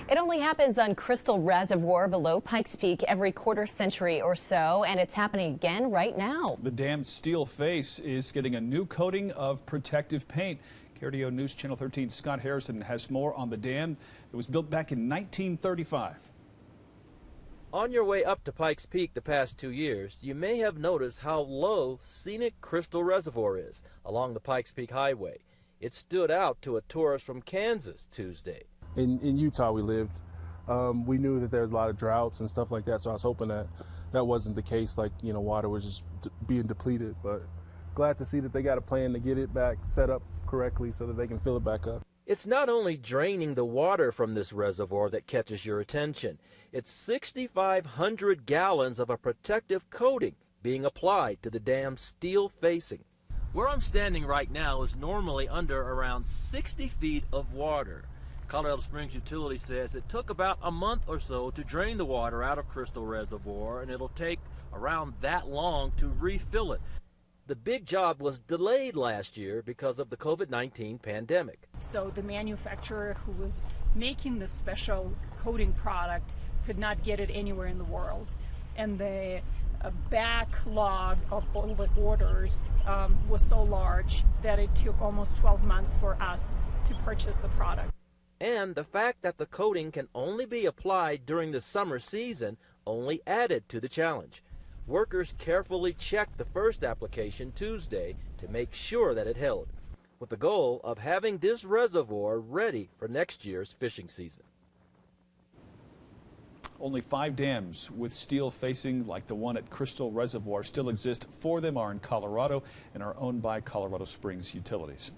It only happens on Crystal Reservoir below Pikes Peak every quarter century or so, and it's happening again right now. The dam's steel face is getting a new coating of protective paint. KRDO News Channel 13 Scott Harrison has more on the dam. It was built back in 1935. On your way up to Pikes Peak the past 2 years, you may have noticed how low scenic Crystal Reservoir is along the Pikes Peak Highway. It stood out to a tourist from Kansas Tuesday. In Utah we lived. We knew that there was a lot of droughts and stuff like that, so I was hoping that that wasn't the case, like, you know, water was just being depleted. But glad to see that they got a plan to get it back set up correctly so that they can fill it back up. It's not only draining the water from this reservoir that catches your attention. It's 6,500 gallons of a protective coating being applied to the dam's steel facing. Where I'm standing right now is normally under around 60 feet of water. Colorado Springs Utility says it took about a month or so to drain the water out of Crystal Reservoir, and it'll take around that long to refill it. The big job was delayed last year because of the COVID-19 pandemic. So the manufacturer who was making the special coating product could not get it anywhere in the world. And the backlog of all the orders was so large that it took almost 12 months for us to purchase the product. And the fact that the coating can only be applied during the summer season only added to the challenge. Workers carefully checked the first application Tuesday to make sure that it held, with the goal of having this reservoir ready for next year's fishing season. Only 5 dams with steel facing like the one at Crystal Reservoir still exist. 4 of them are in Colorado and are owned by Colorado Springs Utilities.